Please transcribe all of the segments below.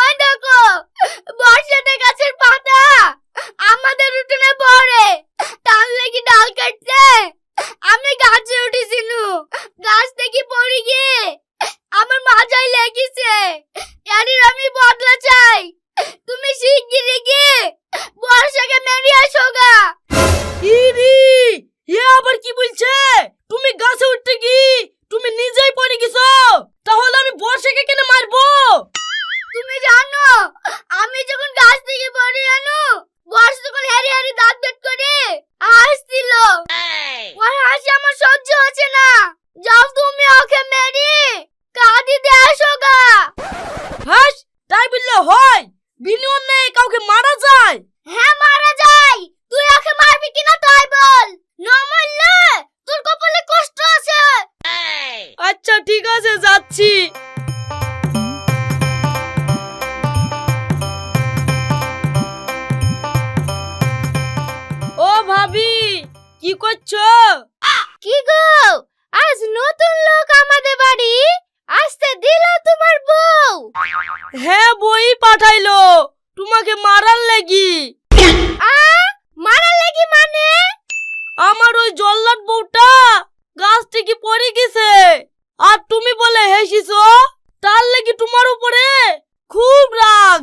ওই দেখো বর্ষাতে গাছের পাতা আমাদের উঠোনে পড়ে, তার লাগি ডাল কাটতে আমি গাছে উঠেছিনু, গাছ থেকে পড়ে গিয়ে আমার মাথায় লেগেছে। এর আমি বদলা চাই, তুমি শিগগিরই গিয়ে বর্ষাকে মেরে আসো গা। ইরি এ আবার কি বলছে? তুমি গাছে উঠতে কি তুমি নিজেই পড়ে গেছো, তাহলে আমি বর্ষাকে কেন মারবো? তুমি জানো আমি যখন গাছ থেকে পড়ে আনো বর্ষা তখন হেরি হেরি দাঁত বের করে হাসছিল, ওর হাসি আমার সহ্য হচ্ছে না। যাও তুমি ওকে মেরে কাঁদি দিয়ে আসো গা। হাস, তাই বললে হয়? বিনা অন্যায়ে কাউকে মারা যায়? হ্যাঁ মারা যায়, তুই ওকে মারবি কিনা তাই বল, না মারলে তোর কপালে কষ্ট আছে। আচ্ছা ঠিক আছে, যাচ্ছি। ও ভাবি, কি করছো? কি গো, আজ নতুন লোক আমাদের বাড়ি আসতে দিল তোমার বউ? হ্যাঁ, বই পাঠাইলো তোমাকে মারার লাগি। মারার লাগি মানে? আমার ওই জল্লাদ বউটা গাছ থেকে পড়ে গেছে, আর তুমি বলে হেসিছো, তার লাগি তোমার উপরে খুব রাগ।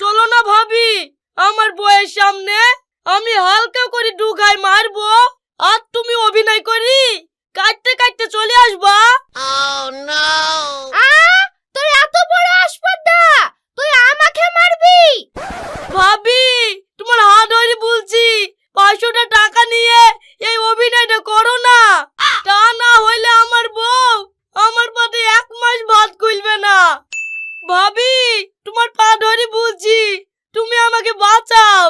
চলো না ভাবি, আমার বউয়ের সামনে আমি হালকা করে ডুগাই মারবো, আর তুমি অভিনয় করি কাটতে কাটতে চলে আসবা। তোর এত বড় আসপর্দা, তুই আমাকে মারবি? ভাবি, তোমার হাত ধরে বলছি, 500 টাকা নিয়ে এই অভিনয়টা করো না, তা না হইলে আমার বউ আমার পাতে 1 মাস ভাত খুলবে না। ভাবি, তোমার পা ধরে বলছি, তুমি আমাকে বাঁচাও।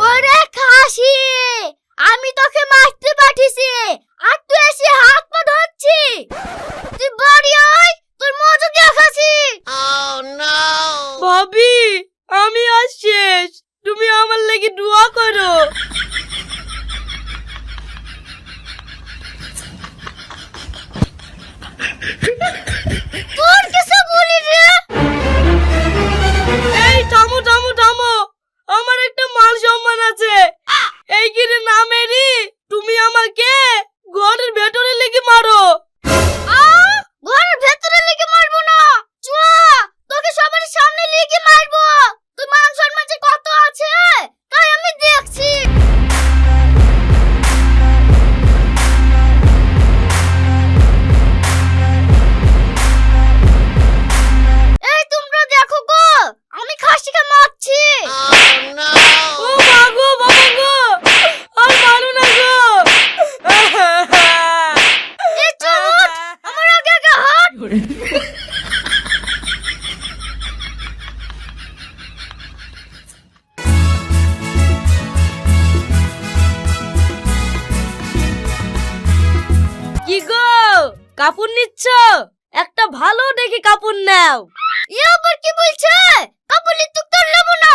ওরে খাসি, আমি তোকে মারতে পাঠিয়েছি আর তুই এসে হাত পা ধরছি? তুই বাড়ি আয়, তোর মজা দেখাচ্ছি। ভাবি, আমি আজ শেষ, তুমি আমার লাগি দোয়া করো। তোর কিছু বলি রে? এই থামো থামো থামো, আমার একটা মান সম্মান আছে, এই কিরে না মেরি তুমি আমাকে ঘরের ভেতরে লেগে মারো। ঘরের ভেতরে লেগে মারবো না, চুয়া তোকে সবার সামনে লেগে মারবো। তুই মান সম্মান যে কত আছে তাই আমি দেখছি। এই তোমরা দেখো গো, আমি খাসিকে মারছি। ও মাগো, বাবা গো, আর মারো না গো। এই চুপ, আমার আগে আগে হাট। কি গো, কাপড় নিচ্ছ? একটা ভালো দেখে কাপড় নাও। এ আবার কি বলছে? কাপড় লিতুক তোর নেবো না।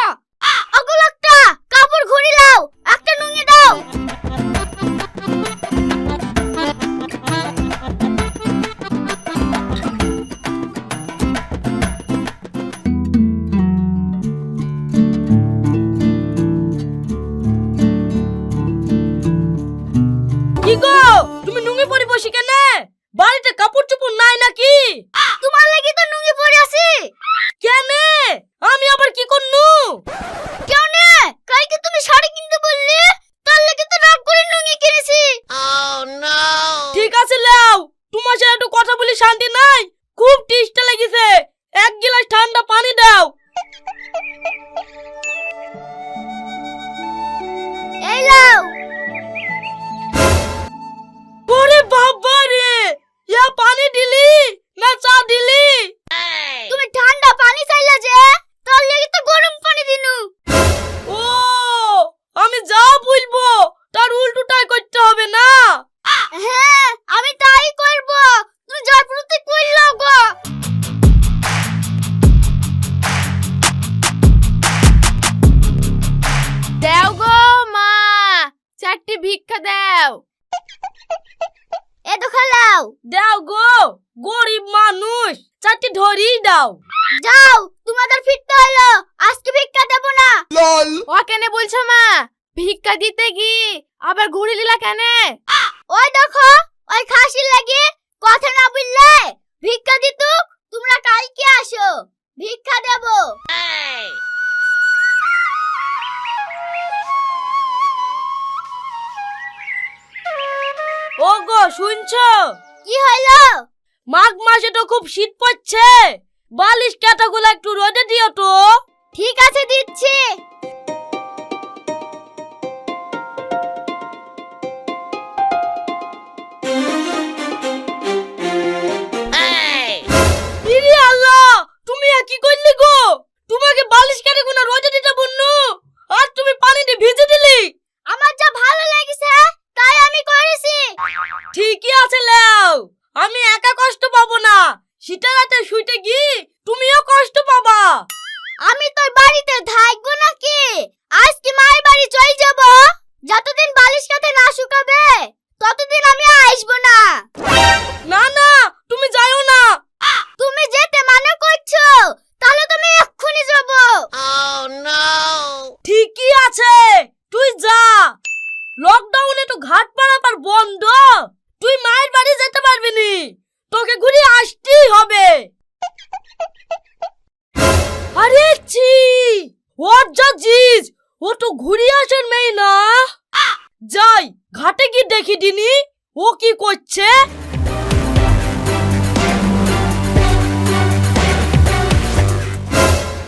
ওগুলো একটা কাপড় ঘুরি লাও, একটা নুঙ্গি দাও। কি গো, তুমি নুঙ্গি পরে বসে কেন? বাড়িতে কাপড় চোপড় নাই নাকি? তোমার লাগি তো নুঙ্গি পরে আছি। কেন, আমি আবার কি করনু? কেন কালকে তুমি শাড়ি কিনতে বললে, তার লাগি তো রাগ করে নুঙ্গি কিনেছি। ঠিক আছে লাও, তোমার সাথে একটু কথা বলি শান্তি নাই, খুব টেস্ট লেগেছে, 1 গ্লাস ঠান্ডা পানি দাও। এই লাও। ওরে বাবা রে, ইয়া পানি দিলি না চা দিলি? তুমি ঠান্ডা পানি চাইলা যে, তার লাগি তো গরম পানি দিনু। ও, আমি যা বলবো তার উল্টোটাই করতে হবে না? হ্যাঁ আমি তাই করব, তুমি যা প্রতি কইলা গো। দাও গো মা, 4টি ভিক্ষা দাও। এ তো খালাও। দাও গো, গরিব মানুষ, 4টি ধরেই দাও। যাও তোমাদের ফিরতে হলো, আজকে ভিক্ষা দেবো না। ও কেনে বলছো মা? ভিক্ষা দিতে কি আবার ঘুরে লিলা কেনে? ওই দেখো, ওই খাসির লাগি কথা না বললে ভিক্ষা দিতু। তোমরা কালকে আসো, ভিক্ষা দেবো। ও গো শুনছো? কি হলো? মাঘ মাসে তো খুব শীত পড়ছে, বালিশ কাঁথাগুলো একটু রোদে দিও তো। ঠিক আছে, দিচ্ছি। ইরে আল্লাহ, তুমি কি করলি গো? তোমাকে বালিশ কাঁথাগুলো রোদে দিতে বলনু, আর তুমি পানিতে ভিজে দিলি। আমার যা ভালো লেগেছে তাই আমি করেছি। ঠিকই আছে লেও, আমি একা কষ্ট পাবো না, শীতের রাতে শুইতে গি তুমিও কষ্ট পাবা। আমি তোর বাড়িতে থাকবো নাকি? আজকে মায়ের বাড়ি চলে যাব। যতদিন বালিশ কাঁথা না শুকাবে ততদিন আমি আসবো না। না না, তুমি যাও না। তুমি যেতে মানা করছো, তাহলে তুমি এক্ষুনি যাব। ঠিকই আছে, তুই যা। লকডাউনে তো ঘাট পারাপার বন্ধ, তুই মায়ের বাড়ি যেতে পারবি নি, তোকে ঘুরে আসতেই হবে। আরে ছি, ওর যা জিজ, ও তো ঘুরে আসার মেয়ে না। যাই ঘাটে কি দেখি দিনি ও কি করছে।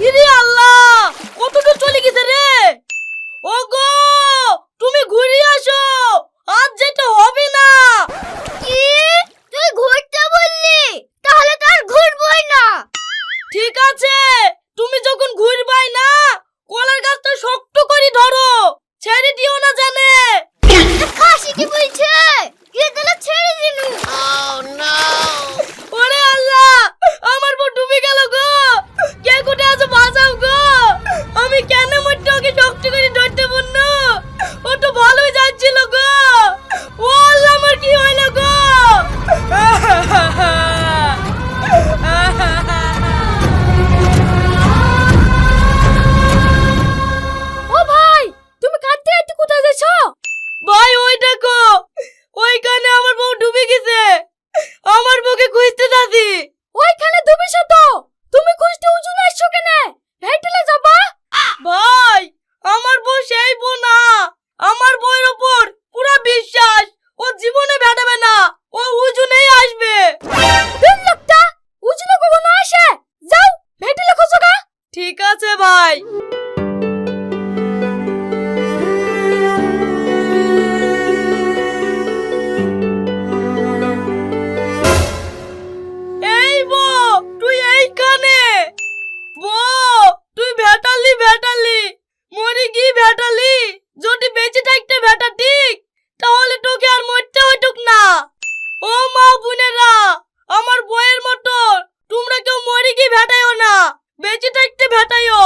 ইরে আল্লাহ, কতদূর চলে গেছে রে। ওগো, তুমি ঘুরে আসো, আজ যেতে হবে না। কি? তুই ঘুরতে বললি? তাহলে তো আর ঘুরবই না। ঠিক আছে, তুমি যখন ঘুরবাই না, কলার গাছটা শক্ত করে ধরো, ছেড়ে দিও না জানে। খাসি কি বলছে? কি দিলে ছেড়ে দিনু। ওরে আল্লাহ, আমার বউ ডুবে গেল গো, কে কোটে আছে বাঁচাও গো। আমি কেন মরতে ওকে শক্ত করে ধরতে বলনু, ও তো ভালোই যাচ্ছিল গো। ও আল্লাহ, আমার কি হইল গো। ও ভাই, তুমি কাঁদতে কাঁদতে কোথায় যাচ্ছো? ভাই ওই দেখো, ওইখানে আমার বউ ডুবে গেছে, আমার বউকে খুঁজতে যাচ্ছি। ওইখানে ডুবেছো তো, তুমি খুঁজতে উজু না এসছো কেনে? হেঁটেলে যাবা। ভাই, আমার বউ সেই বউ না, আমার বউয়ের ওপর পুরো বিশ্বাস, ও জীবনে ভেটাবে না, ও উজুনেই আসবে। তিন লোকটা উজুনে কখনো আসে? যাও হেঁটেলে খোঁজো গা। ঠিক আছে ভাই। এই বউ, তুই এইখানে। বউ, তুই ভেটালি ভেটালি, মরি কি ভেটালি, যদি বেঁচে থাকতে ভেটা ঠিক, তাহলে তোকে আর মরতে হইতুক না। ও মা বোনেরা, আমার বউয়ের মতো তোমরা কেউ মরি কি ভেটাইও না, বেঁচে থাকতে ভেটাইও।